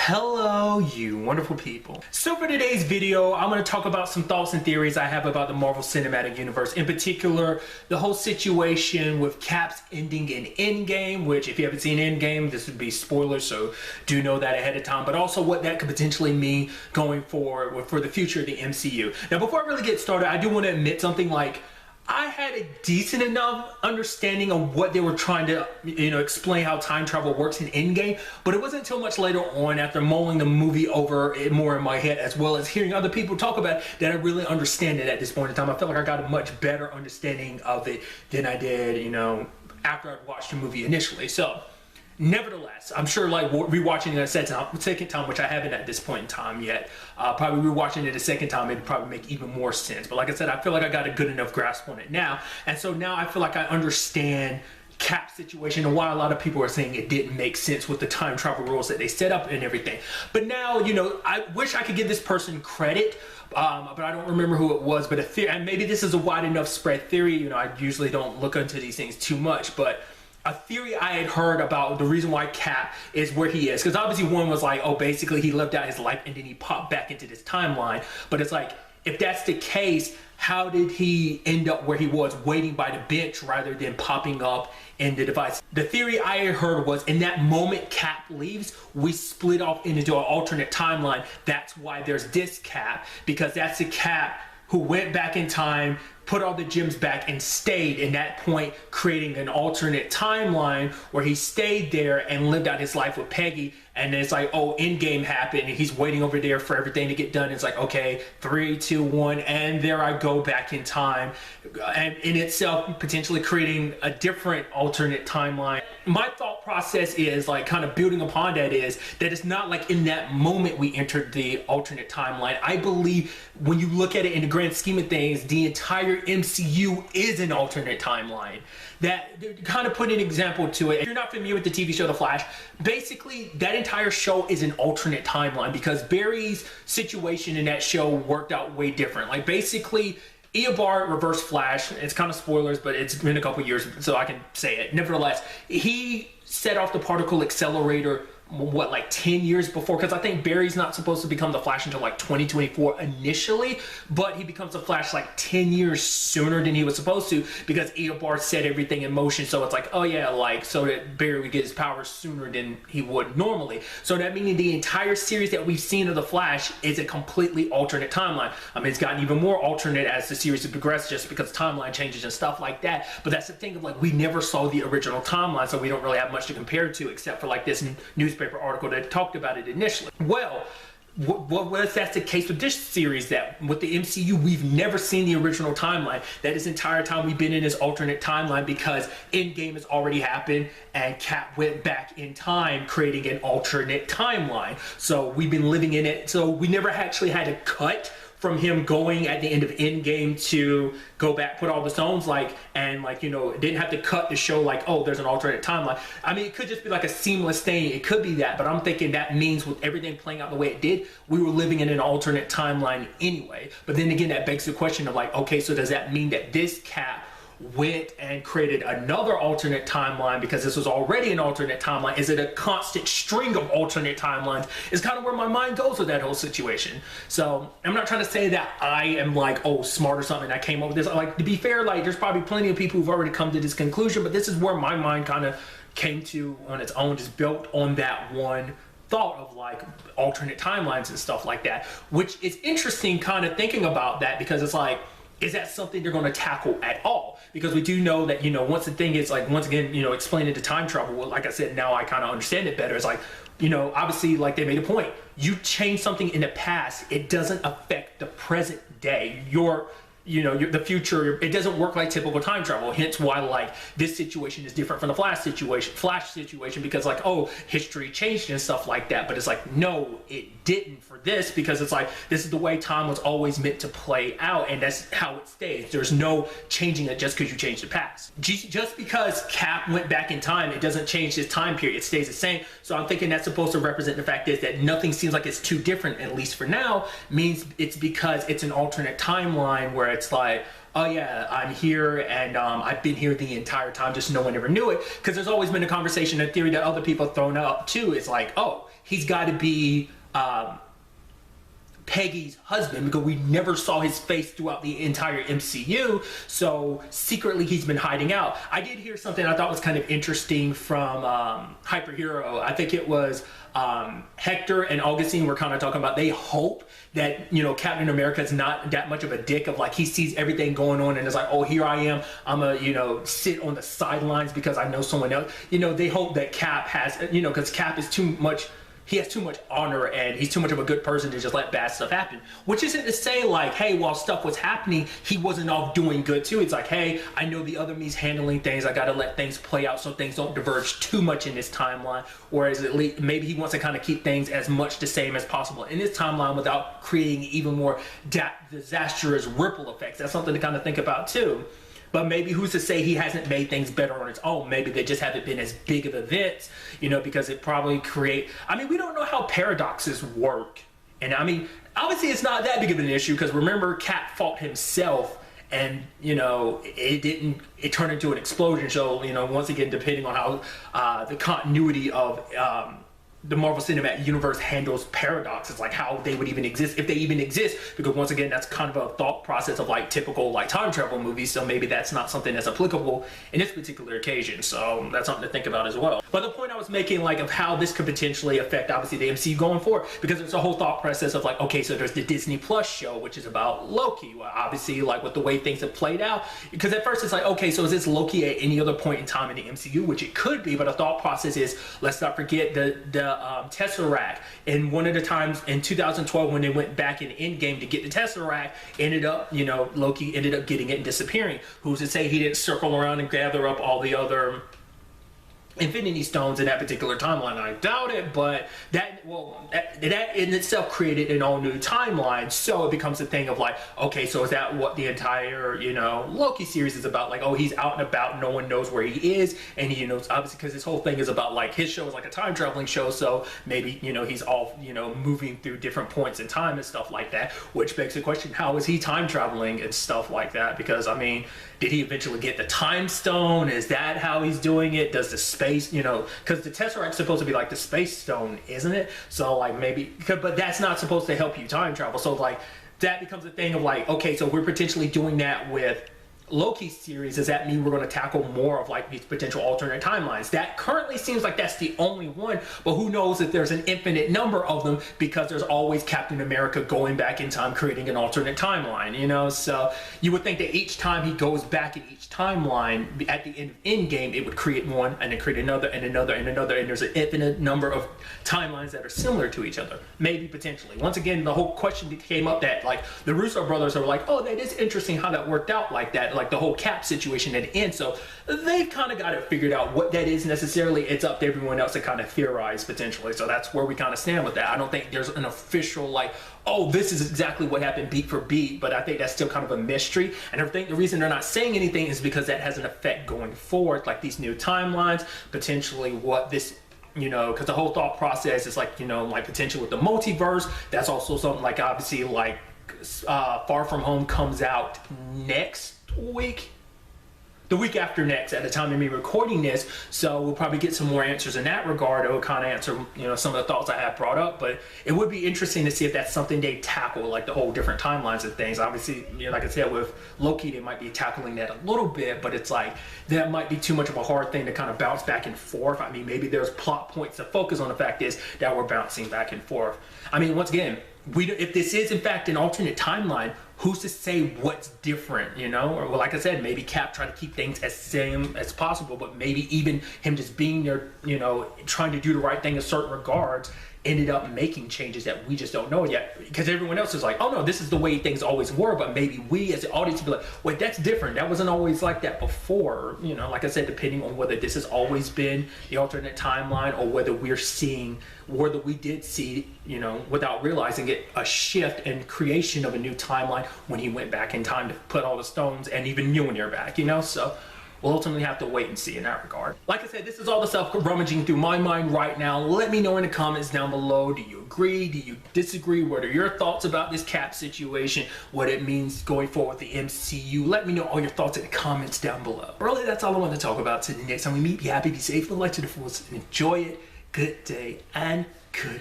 Hello, you wonderful people. So for today's video, I'm going to talk about some thoughts and theories I have about the Marvel Cinematic Universe. In particular, the whole situation with Cap's ending in Endgame, which if you haven't seen Endgame, this would be spoilers, so do know that ahead of time. But also what that could potentially mean going forward for the future of the MCU. Now, before I really get started, I do want to admit something. I had a decent enough understanding of what they were trying to, explain how time travel works in Endgame, but it wasn't until much later on, after mulling the movie over it more in my head, as well as hearing other people talk about it, that I really understand it at this point in time. I felt like I got a much better understanding of it than I did, after I'd watched the movie initially. So, nevertheless, I'm sure rewatching it a second time, which I haven't at this point in time yet, probably rewatching it a second time, it'd probably make even more sense. But like I said, I feel like I got a good enough grasp on it now. And so now I feel like I understand Cap's situation and why a lot of people are saying it didn't make sense with the time travel rules that they set up and everything. But now, I wish I could give this person credit, but I don't remember who it was. But and maybe this is a wide enough spread theory. I usually don't look into these things too much, but a theory I had heard about the reason why Cap is where he is, because obviously one was like, oh, basically he lived out his life and then he popped back into this timeline. But it's like, if that's the case, how did he end up where he was, waiting by the bench rather than popping up in the device? The theory I had heard was, in that moment Cap leaves, we split off into an alternate timeline. That's why there's this Cap, because that's the Cap who went back in time, put all the gems back, and stayed in that point, creating an alternate timeline where he stayed there and lived out his life with Peggy. And then it's like, oh, Endgame happened, and he's waiting over there for everything to get done. It's like, okay, 3, 2, 1, and there I go back in time. And in itself, potentially creating a different alternate timeline. My thought process is, kind of building upon that, is that it's not like in that moment we entered the alternate timeline. I believe when you look at it in the grand scheme of things, the entire MCU is an alternate timeline. That kind of put an example to it. If you're not familiar with the TV show The Flash, basically that entire show is an alternate timeline, because Barry's situation in that show worked out way different. Basically, Eobard reverse Flash, it's kind of spoilers, but it's been a couple years, so I can say it. Nevertheless, he set off the particle accelerator 10 years before, because I think Barry's not supposed to become the Flash until 2024 initially, but he becomes the Flash 10 years sooner than he was supposed to, because Eobard set everything in motion. So it's oh yeah, so that Barry would get his powers sooner than he would normally. So that meaning the entire series that we've seen of the Flash is a completely alternate timeline. I mean, it's gotten even more alternate as the series has progressed, just because timeline changes and stuff like that. But that's the thing of we never saw the original timeline, so we don't really have much to compare it to, except for this newspaper article that talked about it initially. Well, what if that's the case with this series, that with the MCU we've never seen the original timeline, that this entire time we've been in this alternate timeline, because Endgame has already happened and Cap went back in time, creating an alternate timeline. So we've been living in it, so we never actually had to cut from him going at the end of Endgame to go back, put all the stones, didn't have to cut to show oh, there's an alternate timeline. I mean, it could just be a seamless thing. It could be that, but I'm thinking that means with everything playing out the way it did, we were living in an alternate timeline anyway. But then again, that begs the question of okay, so does that mean that this Cap went and created another alternate timeline, because this was already an alternate timeline? Is it a constant string of alternate timelines? Is kind of where my mind goes with that whole situation. So I'm not trying to say that I am smart or something, I came up with this. To be fair, there's probably plenty of people who've already come to this conclusion, but this is where my mind kind of came to on its own, just built on that one thought of alternate timelines and stuff like that, which is interesting kind of thinking about that, because it's is that something they're going to tackle at all? Because we do know that, once the thing is once again, explaining the time travel, well, like I said, now I kind of understand it better. It's obviously, they made a point. You change something in the past, it doesn't affect the present day. The future, it doesn't work like typical time travel. Hence why this situation is different from the Flash situation, because oh, history changed and stuff like that. But it's no, it didn't for this, because it's this is the way time was always meant to play out, and that's how it stays. There's no changing it just because you change the past. Just because Cap went back in time, it doesn't change his time period. It stays the same. So I'm thinking that's supposed to represent the fact is that nothing seems like it's too different, at least for now, means it's because it's an alternate timeline where it's oh yeah, I'm here and I've been here the entire time, just no one ever knew it. Because there's always been a conversation, a theory that other people have thrown up too. It's like, oh, he's got to be Peggy's husband, because we never saw his face throughout the entire MCU, so secretly he's been hiding out. I did hear something I thought was kind of interesting from Hyperhero. I think it was Hector and Augustine were kind of talking about they hope that, you know, Captain America is not that much of a dick of like he sees everything going on and is like, oh, here I am, I'm a, you know, sit on the sidelines because I know someone else. You know, they hope that Cap has, you know, because Cap is too much, he has too much honor and he's too much of a good person to just let bad stuff happen. Which isn't to say like, hey, while stuff was happening, he wasn't off doing good too. It's like, hey, I know the other me's handling things. I got to let things play out so things don't diverge too much in this timeline. Whereas at least maybe he wants to kind of keep things as much the same as possible in this timeline without creating even more disastrous ripple effects. That's something to kind of think about too. But maybe who's to say he hasn't made things better on its own? Maybe they just haven't been as big of events, you know, because it probably create, I mean, we don't know how paradoxes work. And I mean, obviously it's not that big of an issue because remember Cap fought himself and, you know, it turned into an explosion. So, you know, once again, depending on how the continuity of the Marvel Cinematic Universe handles paradoxes, like how they would even exist, if they even exist, because once again, that's kind of a thought process of like typical like time travel movies, so maybe that's not something that's applicable in this particular occasion, so that's something to think about as well. But the point I was making, like, of how this could potentially affect, obviously, the MCU going forward, because there's a whole thought process of like, okay, so there's the Disney Plus show, which is about Loki, well, obviously, like, with the way things have played out, because at first it's like, okay, so is this Loki at any other point in time in the MCU, which it could be, but the thought process is, let's not forget the Tesseract. And one of the times in 2012 when they went back in Endgame to get the Tesseract, ended up, you know, Loki ended up getting it and disappearing. Who's to say he didn't circle around and gather up all the other Infinity Stones in that particular timeline? I doubt it, but that in itself created an all new timeline, so it becomes a thing of like, okay, so is that what the entire, you know, Loki series is about? Like, oh, he's out and about, no one knows where he is, and he, you know, obviously because this whole thing is about like, his show is like a time traveling show, so maybe, you know, he's all, you know, moving through different points in time and stuff like that, which begs the question, how is he time traveling and stuff like that? Because I mean, did he eventually get the time stone? Is that how he's doing it? Does the space, you know, because the Tesseract's supposed to be like the space stone, isn't it? So like maybe, but that's not supposed to help you time travel. So like that becomes a thing of like, okay, so we're potentially doing that with Loki's series. Does that mean we're going to tackle more of like these potential alternate timelines? That currently seems like that's the only one, but who knows if there's an infinite number of them, because there's always Captain America going back in time creating an alternate timeline, you know? So you would think that each time he goes back in each timeline at the end of Endgame, it would create one and then create another and another and another, and there's an infinite number of timelines that are similar to each other. Maybe potentially. Once again, the whole question that came up that like the Russo brothers are like, oh, that is interesting how that worked out like that, like the whole Cap situation at the end. So they've kind of got it figured out. What that is necessarily, it's up to everyone else to kind of theorize potentially. So that's where we kind of stand with that. I don't think there's an official like, oh, this is exactly what happened beat for beat, but I think that's still kind of a mystery. And I think the reason they're not saying anything is because that has an effect going forward, like these new timelines, potentially what this, you know, because the whole thought process is like, you know, like potential with the multiverse. That's also something like obviously like Far From Home comes out next week, the week after next at the time of me recording this, so we'll probably get some more answers in that regard. It will kind of answer, you know, some of the thoughts I have brought up, but it would be interesting to see if that's something they tackle, like the whole different timelines and things. Obviously, you know, like I said, with Loki, they might be tackling that a little bit, but it's like that might be too much of a hard thing to kind of bounce back and forth. I mean, maybe there's plot points to focus on. The fact is that we're bouncing back and forth. I mean, once again, if this is in fact an alternate timeline, who's to say what's different, you know? Or well, like I said, maybe Cap tried to keep things as same as possible, but maybe even him just being there, you know, trying to do the right thing in certain regards, ended up making changes that we just don't know yet, because everyone else is like, oh no, this is the way things always were, but maybe we as the audience be like, wait, that's different, that wasn't always like that before, you know? Like I said, depending on whether this has always been the alternate timeline or whether we're seeing, whether we did see, you know, without realizing it, a shift and creation of a new timeline when he went back in time to put all the stones and even Mjolnir back, you know? So we'll ultimately have to wait and see in that regard. Like I said, this is all the stuff rummaging through my mind right now. Let me know in the comments down below. Do you agree? Do you disagree? What are your thoughts about this Cap situation? What it means going forward with the MCU? Let me know all your thoughts in the comments down below. Really, that's all I wanted to talk about today. Next time we meet, be happy, be safe, live life to the fullest, and enjoy it. Good day and good